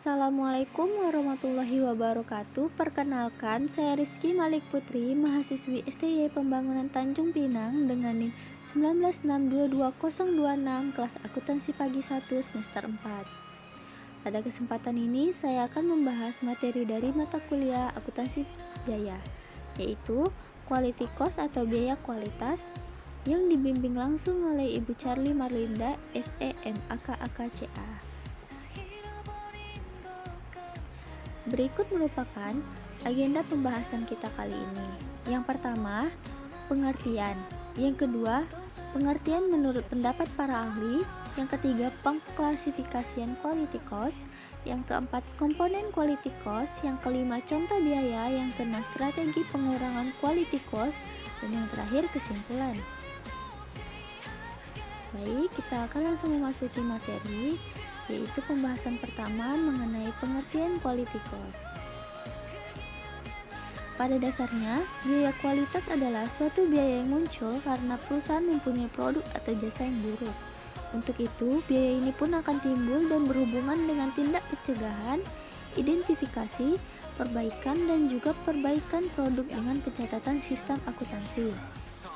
Assalamualaikum warahmatullahi wabarakatuh. Perkenalkan, saya Rizky Malik Putri, mahasiswi STY Pembangunan Tanjung Pinang dengan NIM 196222026 kelas akuntansi pagi 1 semester 4. Pada kesempatan ini, saya akan membahas materi dari mata kuliah akuntansi biaya, yaitu quality cost atau biaya kualitas yang dibimbing langsung oleh Ibu Charlie Marlinda, SEM AKAKCA. Berikut merupakan agenda pembahasan kita kali ini. Yang pertama, pengertian. Yang kedua, pengertian menurut pendapat para ahli. Yang ketiga, pengklasifikasian quality cost. Yang keempat, komponen quality cost. Yang kelima, contoh biaya. Yang keenam, strategi pengurangan quality cost. Dan yang terakhir, kesimpulan. Baik, kita akan langsung memasuki materi, yaitu pembahasan pertama mengenai pengertian quality cost. Pada dasarnya, biaya kualitas adalah suatu biaya yang muncul karena perusahaan mempunyai produk atau jasa yang buruk. Untuk itu, biaya ini pun akan timbul dan berhubungan dengan tindak pencegahan, identifikasi, perbaikan, dan juga perbaikan produk dengan pencatatan sistem akuntansi.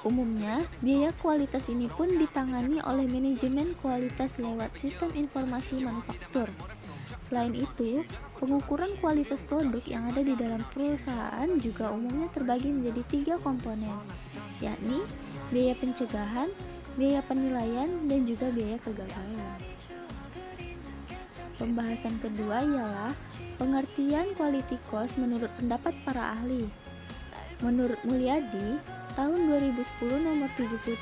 Umumnya, biaya kualitas ini pun ditangani oleh manajemen kualitas lewat sistem informasi manufaktur. Selain itu, pengukuran kualitas produk yang ada di dalam perusahaan juga umumnya terbagi menjadi 3 komponen, yakni biaya pencegahan, biaya penilaian, dan juga biaya kegagalan. Pembahasan kedua ialah pengertian quality cost menurut pendapat para ahli. Menurut Mulyadi, tahun 2010 nomor 73,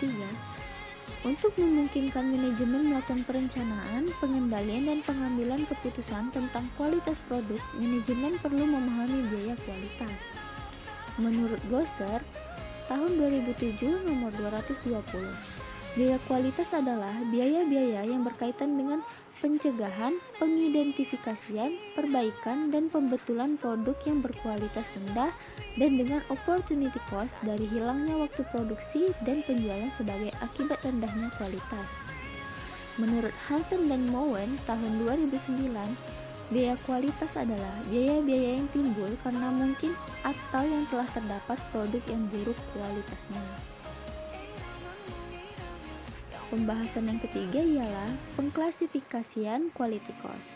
untuk memungkinkan manajemen melakukan perencanaan, pengendalian, dan pengambilan keputusan tentang kualitas produk, manajemen perlu memahami biaya kualitas. Menurut Glosser, tahun 2007 nomor 220, biaya kualitas adalah biaya-biaya yang berkaitan dengan pencegahan, pengidentifikasian, perbaikan, dan pembetulan produk yang berkualitas rendah dan dengan opportunity cost dari hilangnya waktu produksi dan penjualan sebagai akibat rendahnya kualitas. Menurut Hansen dan Mowen tahun 2009, biaya kualitas adalah biaya-biaya yang timbul karena mungkin atau yang telah terdapat produk yang buruk kualitasnya. Pembahasan yang ketiga ialah pengklasifikasian quality cost.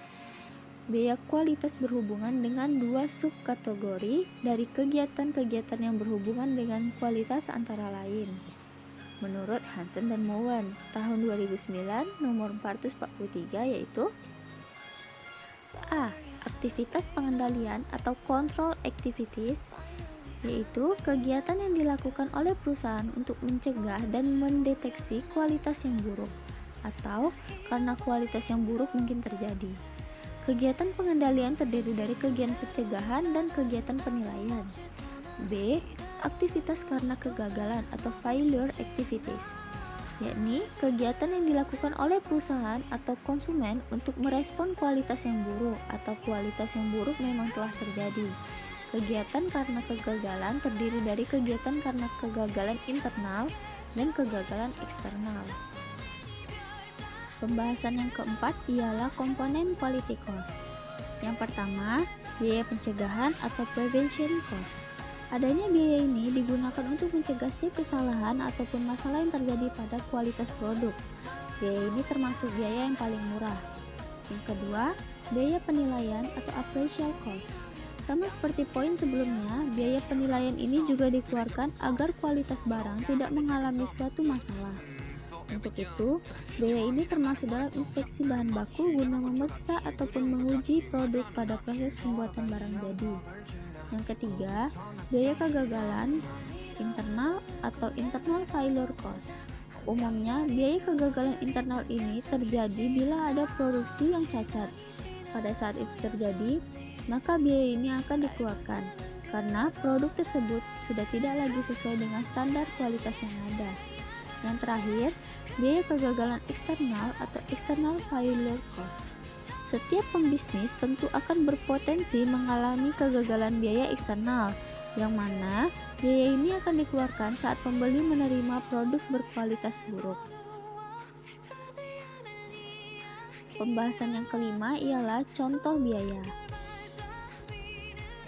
Biaya kualitas berhubungan dengan 2 subkategori dari kegiatan-kegiatan yang berhubungan dengan kualitas antara lain. Menurut Hansen dan Mowen, tahun 2009 nomor 443, yaitu A. Aktivitas pengendalian atau control activities, yaitu kegiatan yang dilakukan oleh perusahaan untuk mencegah dan mendeteksi kualitas yang buruk, atau karena kualitas yang buruk mungkin terjadi. Kegiatan pengendalian terdiri dari kegiatan pencegahan dan kegiatan penilaian. B. Aktivitas karena kegagalan atau failure activities, yakni kegiatan yang dilakukan oleh perusahaan atau konsumen untuk merespon kualitas yang buruk atau kualitas yang buruk memang telah terjadi. Kegiatan karena kegagalan terdiri dari kegiatan karena kegagalan internal dan kegagalan eksternal. Pembahasan yang keempat ialah komponen quality cost. Yang pertama, biaya pencegahan atau prevention cost. Adanya biaya ini digunakan untuk mencegah setiap kesalahan ataupun masalah yang terjadi pada kualitas produk. Biaya ini termasuk biaya yang paling murah. Yang kedua, biaya penilaian atau appraisal cost. Sama seperti poin sebelumnya, biaya penilaian ini juga dikeluarkan agar kualitas barang tidak mengalami suatu masalah. Untuk itu, biaya ini termasuk dalam inspeksi bahan baku guna memeriksa ataupun menguji produk pada proses pembuatan barang jadi. Yang ketiga, biaya kegagalan internal atau internal failure cost. Umumnya, biaya kegagalan internal ini terjadi bila ada produksi yang cacat. Pada saat itu terjadi, maka biaya ini akan dikeluarkan karena produk tersebut sudah tidak lagi sesuai dengan standar kualitas yang ada. Yang terakhir, biaya kegagalan eksternal atau external failure cost. Setiap pembisnis tentu akan berpotensi mengalami kegagalan biaya eksternal, yang mana biaya ini akan dikeluarkan saat pembeli menerima produk berkualitas buruk. Pembahasan yang kelima ialah contoh biaya.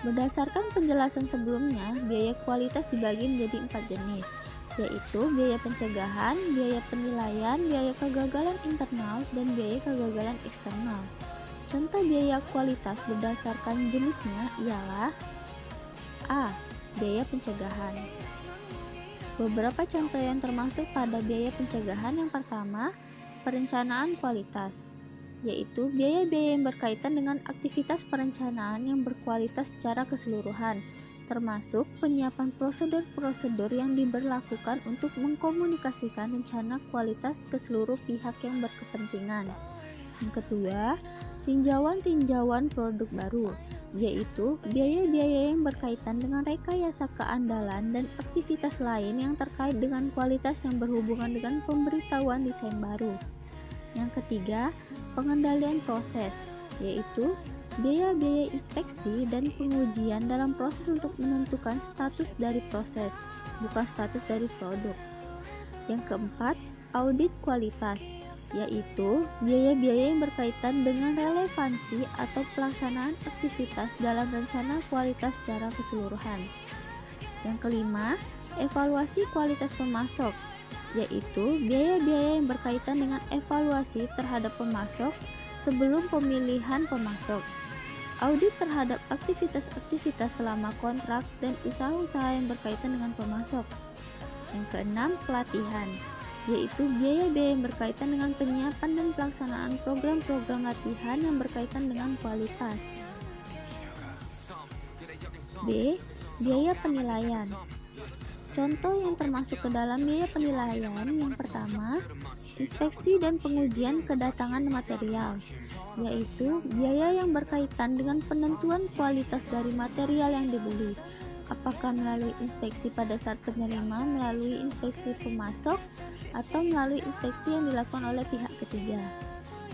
Berdasarkan penjelasan sebelumnya, biaya kualitas dibagi menjadi 4 jenis, yaitu biaya pencegahan, biaya penilaian, biaya kegagalan internal, dan biaya kegagalan eksternal. Contoh biaya kualitas berdasarkan jenisnya ialah A. Biaya pencegahan. Beberapa contoh yang termasuk pada biaya pencegahan yang pertama, perencanaan kualitas, yaitu biaya-biaya yang berkaitan dengan aktivitas perencanaan yang berkualitas secara keseluruhan, termasuk penyiapan prosedur-prosedur yang diberlakukan untuk mengkomunikasikan rencana kualitas ke seluruh pihak yang berkepentingan. Yang kedua, tinjauan-tinjauan produk baru, yaitu biaya-biaya yang berkaitan dengan rekayasa keandalan dan aktivitas lain yang terkait dengan kualitas yang berhubungan dengan pemberitahuan desain baru. Yang ketiga, pengendalian proses, yaitu biaya-biaya inspeksi dan pengujian dalam proses untuk menentukan status dari proses, bukan status dari produk. Yang keempat, audit kualitas, yaitu biaya-biaya yang berkaitan dengan relevansi atau pelaksanaan aktivitas dalam rencana kualitas secara keseluruhan. Yang kelima, evaluasi kualitas pemasok, yaitu biaya-biaya yang berkaitan dengan evaluasi terhadap pemasok sebelum pemilihan pemasok, audit terhadap aktivitas-aktivitas selama kontrak dan usaha-usaha yang berkaitan dengan pemasok. Yang keenam, pelatihan, yaitu biaya-biaya yang berkaitan dengan penyiapan dan pelaksanaan program-program latihan yang berkaitan dengan kualitas. B. Biaya penilaian. Contoh yang termasuk ke dalam biaya penilaian yang pertama, inspeksi dan pengujian kedatangan material, yaitu biaya yang berkaitan dengan penentuan kualitas dari material yang dibeli, apakah melalui inspeksi pada saat penerima, melalui inspeksi pemasok, atau melalui inspeksi yang dilakukan oleh pihak ketiga.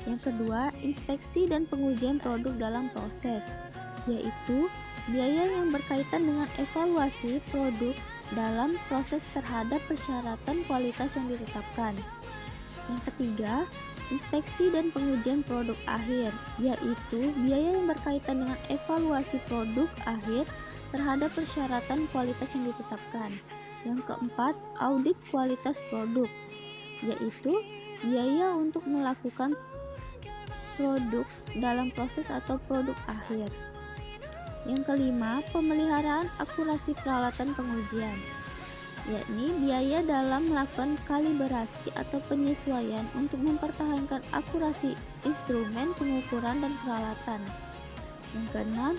Yang kedua, inspeksi dan pengujian produk dalam proses, yaitu biaya yang berkaitan dengan evaluasi produk dalam proses terhadap persyaratan kualitas yang ditetapkan. Yang ketiga, inspeksi dan pengujian produk akhir, yaitu biaya yang berkaitan dengan evaluasi produk akhir terhadap persyaratan kualitas yang ditetapkan. Yang keempat, audit kualitas produk, yaitu biaya untuk melakukan produk dalam proses atau produk akhir. Yang kelima, pemeliharaan akurasi peralatan pengujian, yakni biaya dalam melakukan kalibrasi atau penyesuaian untuk mempertahankan akurasi instrumen pengukuran dan peralatan. Yang keenam,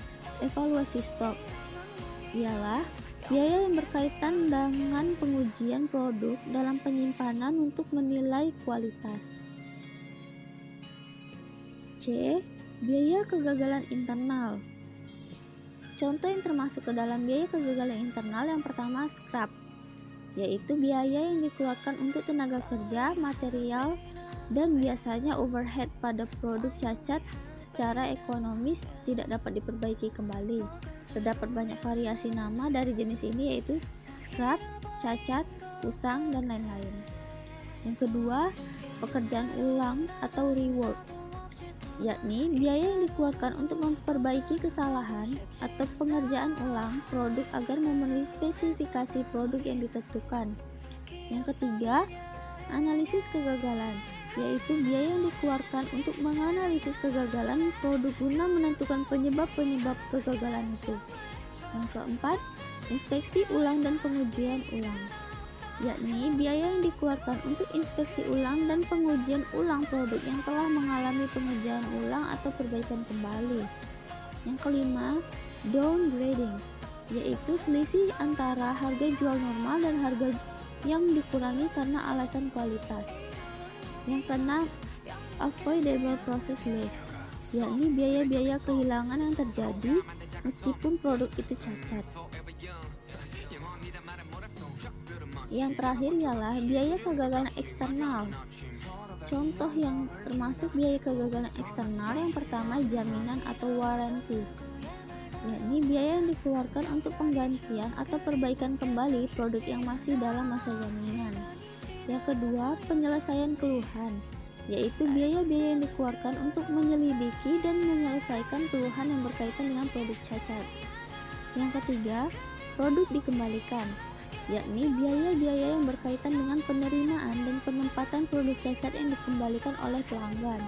evaluasi stok, ialah biaya yang berkaitan dengan pengujian produk dalam penyimpanan untuk menilai kualitas. C. Biaya kegagalan internal. Contoh yang termasuk ke dalam biaya kegagalan internal yang pertama, scrap, yaitu biaya yang dikeluarkan untuk tenaga kerja, material, dan biasanya overhead pada produk cacat secara ekonomis tidak dapat diperbaiki kembali. Terdapat banyak variasi nama dari jenis ini, yaitu scrap, cacat, usang, dan lain-lain. Yang kedua, pekerjaan ulang atau rework, yakni biaya yang dikeluarkan untuk memperbaiki kesalahan atau pengerjaan ulang produk agar memenuhi spesifikasi produk yang ditentukan. Yang ketiga, analisis kegagalan, yaitu biaya yang dikeluarkan untuk menganalisis kegagalan produk guna menentukan penyebab-penyebab kegagalan itu. Yang keempat, inspeksi ulang dan pengujian ulang, yakni biaya yang dikeluarkan untuk inspeksi ulang dan pengujian ulang produk yang telah mengalami pengerjaan ulang atau perbaikan kembali. Yang kelima, downgrading, yaitu selisih antara harga jual normal dan harga yang dikurangi karena alasan kualitas. Yang keenam, avoidable process loss, yakni biaya-biaya kehilangan yang terjadi meskipun produk itu cacat. Yang terakhir ialah biaya kegagalan eksternal. Contoh yang termasuk biaya kegagalan eksternal yang pertama, jaminan atau warranty, yakni biaya yang dikeluarkan untuk penggantian atau perbaikan kembali produk yang masih dalam masa jaminan. Yang kedua, penyelesaian keluhan, yaitu biaya-biaya yang dikeluarkan untuk menyelidiki dan menyelesaikan keluhan yang berkaitan dengan produk cacat. Yang ketiga, produk dikembalikan, yakni biaya-biaya yang berkaitan dengan penerimaan dan penempatan produk cacat yang dikembalikan oleh pelanggan.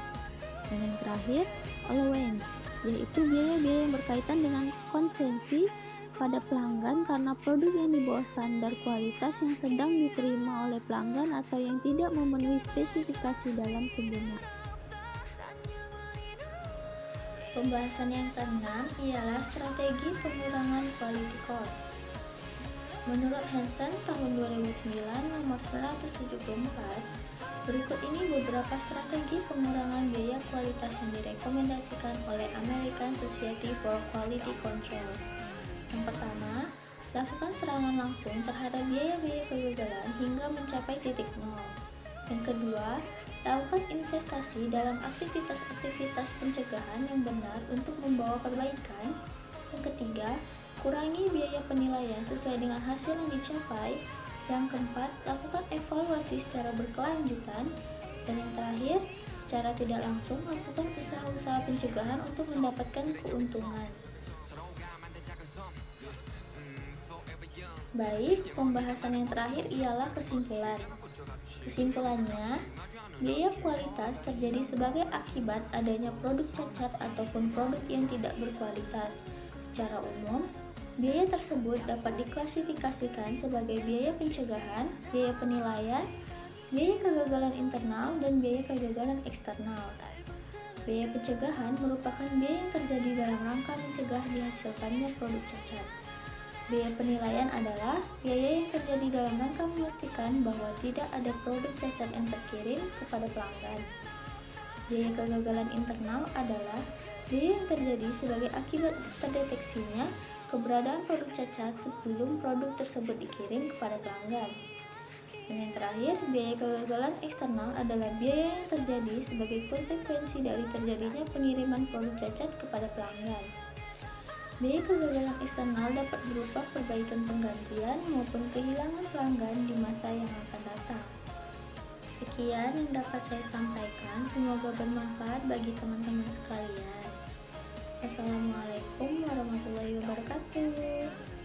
Dan yang terakhir, allowance, yaitu biaya-biaya yang berkaitan dengan konsesi pada pelanggan karena produk yang di bawah standar kualitas yang sedang diterima oleh pelanggan atau yang tidak memenuhi spesifikasi dalam pengguna. Pembahasan yang keenam ialah strategi pengurangan quality cost. Menurut Hansen tahun 2009 nomor 174, berikut ini beberapa strategi pengurangan biaya kualitas yang direkomendasikan oleh American Society for Quality Control. Yang pertama, lakukan serangan langsung terhadap biaya-biaya kegagalan hingga mencapai titik nol. Yang kedua, lakukan investasi dalam aktivitas-aktivitas pencegahan yang benar untuk membawa perbaikan. Yang ketiga, kurangi biaya penilaian sesuai dengan hasil yang dicapai. Yang keempat, lakukan evaluasi secara berkelanjutan. Dan yang terakhir, secara tidak langsung lakukan usaha-usaha pencegahan untuk mendapatkan keuntungan. Baik, pembahasan yang terakhir ialah kesimpulan. Kesimpulannya, biaya kualitas terjadi sebagai akibat adanya produk cacat ataupun produk yang tidak berkualitas. Secara umum, biaya tersebut dapat diklasifikasikan sebagai biaya pencegahan, biaya penilaian, biaya kegagalan internal, dan biaya kegagalan eksternal. Biaya pencegahan merupakan biaya yang terjadi dalam rangka mencegah dihasilkannya produk cacat. Biaya penilaian adalah biaya yang terjadi dalam rangka memastikan bahwa tidak ada produk cacat yang terkirim kepada pelanggan. Biaya kegagalan internal adalah biaya yang terjadi sebagai akibat terdeteksinya keberadaan produk cacat sebelum produk tersebut dikirim kepada pelanggan. Dan yang terakhir, biaya kegagalan eksternal adalah biaya yang terjadi sebagai konsekuensi dari terjadinya pengiriman produk cacat kepada pelanggan. Biaya kegagalan eksternal dapat berupa perbaikan penggantian maupun kehilangan pelanggan di masa yang akan datang. Sekian yang dapat saya sampaikan, semoga bermanfaat bagi teman-teman sekalian. Wassalamualaikum warahmatullahi wabarakatuh.